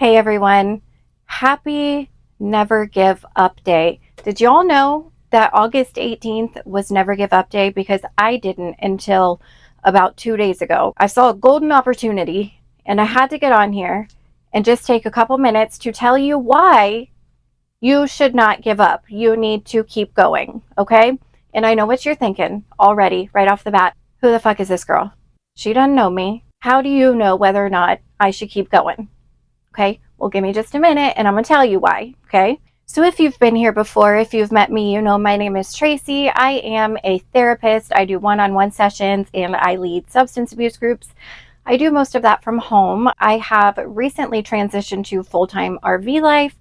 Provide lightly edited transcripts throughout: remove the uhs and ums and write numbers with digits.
Hey everyone, happy Never Give Up Day. Did y'all know that August 18th was Never Give Up Day? Because I didn't until about 2 days ago. I saw a golden opportunity and I had to get on here and just take a couple minutes to tell you why you should not give up. You need to keep going, okay? And I know what you're thinking already, right off the bat. Who the fuck is this girl? She doesn't know me. How do you know whether or not I should keep going? Okay, well, give me just a minute and I'm going to tell you why. Okay, so if you've been here before, if you've met me, you know my name is Tracy. I am a therapist. I do one-on-one sessions and I lead substance abuse groups. I do most of that from home. I have recently transitioned to full-time RV life.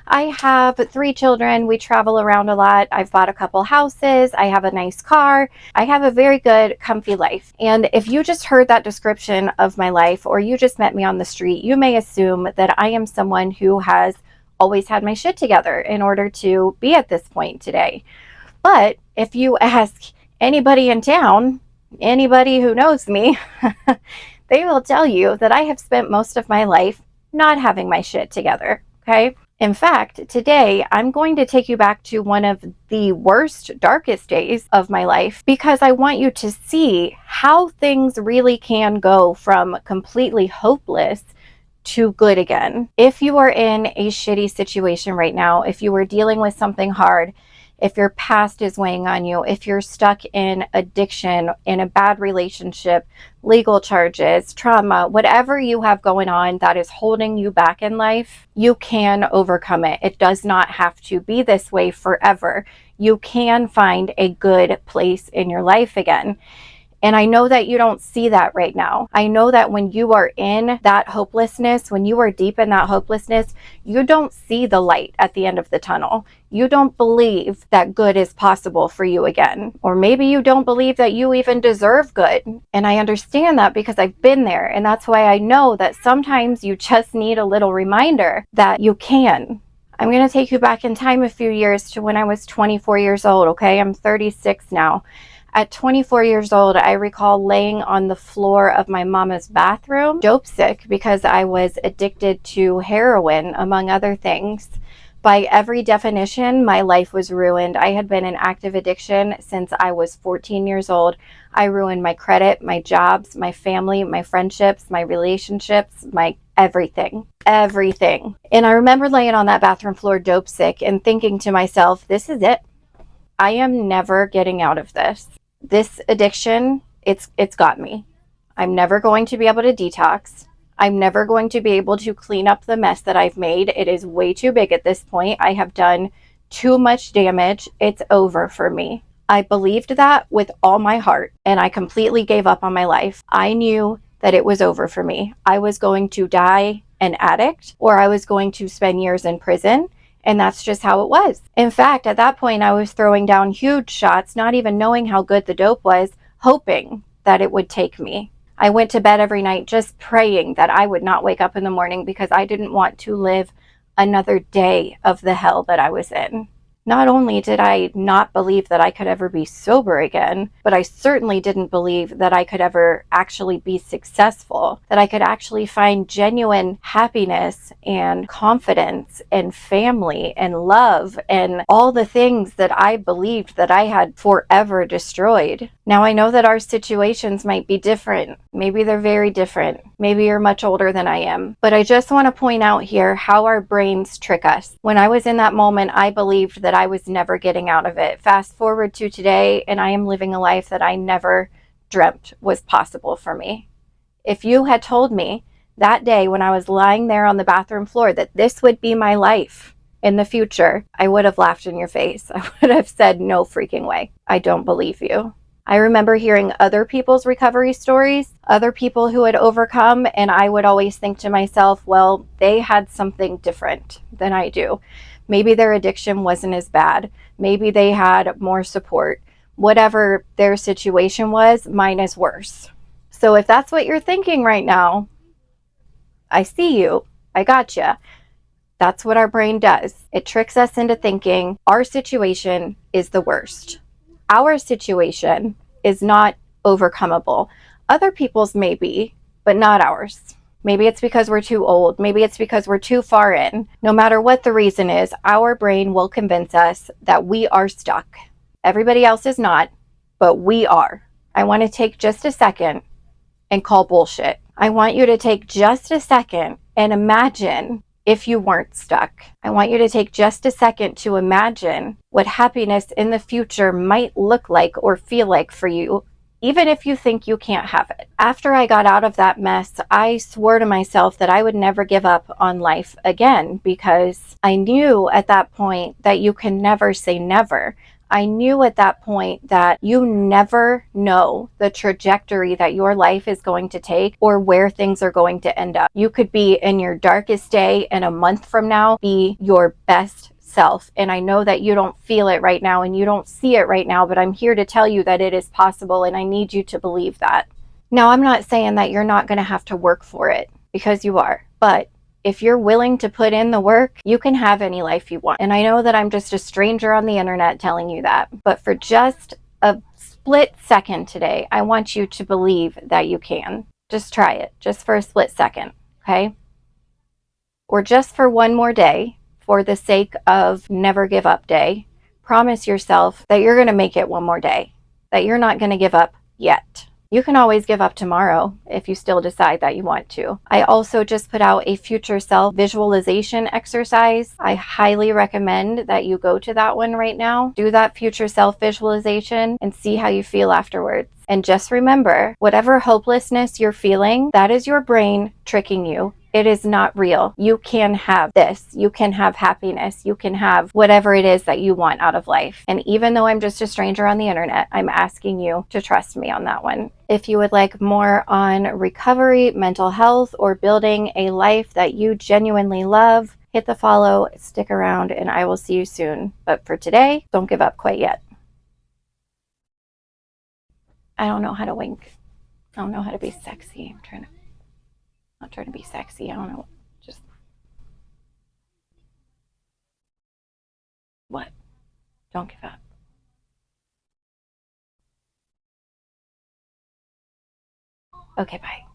I have 3 children. We travel around a lot. I've bought a couple houses. I have a nice car. I have a very good, comfy life. And if you just heard that description of my life or you just met me on the street, you may assume that I am someone who has always had my shit together in order to be at this point today. But if you ask anybody in town, anybody who knows me, they will tell you that I have spent most of my life not having my shit together. Okay. In fact, today I'm going to take you back to one of the worst, darkest days of my life because I want you to see how things really can go from completely hopeless to good again. If you are in a shitty situation right now, if you are dealing with something hard, if your past is weighing on you, if you're stuck in addiction, in a bad relationship, legal charges, trauma, whatever you have going on that is holding you back in life, you can overcome it. It does not have to be this way forever. You can find a good place in your life again. And I know that you don't see that right now. I know that when you are in that hopelessness, when you are deep in that hopelessness, you don't see the light at the end of the tunnel. You don't believe that good is possible for you again. Or maybe you don't believe that you even deserve good. And I understand that because I've been there. And that's why I know that sometimes you just need a little reminder that you can. I'm going to take you back in time a few years to when I was 24 years old, okay? I'm 36 now. At 24 years old, I recall laying on the floor of my mama's bathroom, dope sick because I was addicted to heroin, among other things. By every definition, my life was ruined. I had been in active addiction since I was 14 years old. I ruined my credit, my jobs, my family, my friendships, my relationships, my everything. And I remember laying on that bathroom floor dope sick and thinking to myself, this is it. I am never getting out of this. This addiction, it's got me. I'm never going to be able to detox. I'm never going to be able to clean up the mess that I've made. It is way too big at this point. I have done too much damage. It's over for me. I believed that with all my heart, and I completely gave up on my life. I knew that it was over for me. I was going to die an addict, or I was going to spend years in prison. And that's just how it was. In fact, at that point, I was throwing down huge shots, not even knowing how good the dope was, hoping that it would take me. I went to bed every night just praying that I would not wake up in the morning because I didn't want to live another day of the hell that I was in. Not only did I not believe that I could ever be sober again, but I certainly didn't believe that I could ever actually be successful, that I could actually find genuine happiness and confidence and family and love and all the things that I believed that I had forever destroyed. Now I know that our situations might be different. Maybe they're very different. Maybe you're much older than I am. But I just want to point out here how our brains trick us. When I was in that moment, I believed that I was never getting out of it. Fast forward to today, and I am living a life that I never dreamt was possible for me. If you had told me that day when I was lying there on the bathroom floor that this would be my life in the future, I would have laughed in your face. I would have said, no freaking way. I don't believe you. I remember hearing other people's recovery stories, other people who had overcome, and I would always think to myself, well, they had something different than I do. Maybe their addiction wasn't as bad. Maybe they had more support. Whatever their situation was, mine is worse. So if that's what you're thinking right now, I see you. I gotcha. That's what our brain does. It tricks us into thinking our situation is the worst. Our situation is not overcomable. Other people's may be, but not ours. Maybe it's because we're too old. Maybe it's because we're too far in. No matter what the reason is, our brain will convince us that we are stuck. Everybody else is not, but we are. I want to take just a second and call bullshit. I want you to take just a second and imagine if you weren't stuck. I want you to take just a second to imagine what happiness in the future might look like or feel like for you, even if you think you can't have it. After I got out of that mess, I swore to myself that I would never give up on life again, because I knew at that point that you can never say never. I knew at that point that you never know the trajectory that your life is going to take or where things are going to end up. You could be in your darkest day, and a month from now be your best self. And I know that you don't feel it right now and you don't see it right now, but I'm here to tell you that it is possible, and I need you to believe that. Now, I'm not saying that you're not going to have to work for it, because you are, but if you're willing to put in the work, you can have any life you want. And I know that I'm just a stranger on the internet telling you that, but for just a split second today, I want you to believe that you can. Just try it, just for a split second, okay? Or just for one more day, for the sake of Never Give Up Day. Promise yourself that you're going to make it one more day, that you're not going to give up yet. You can always give up tomorrow if you still decide that you want to. I also just put out a future self visualization exercise. I highly recommend that you go to that one right now. Do that future self visualization and see how you feel afterwards. And just remember, whatever hopelessness you're feeling, that is your brain tricking you. It is not real. You can have this. You can have happiness. You can have whatever it is that you want out of life. And even though I'm just a stranger on the internet, I'm asking you to trust me on that one. If you would like more on recovery, mental health, or building a life that you genuinely love, hit the follow, stick around, and I will see you soon. But for today, don't give up quite yet. I don't know how to wink. I don't know how to be sexy. Not trying to be sexy. I don't know. Just what? Don't give up. Okay, bye.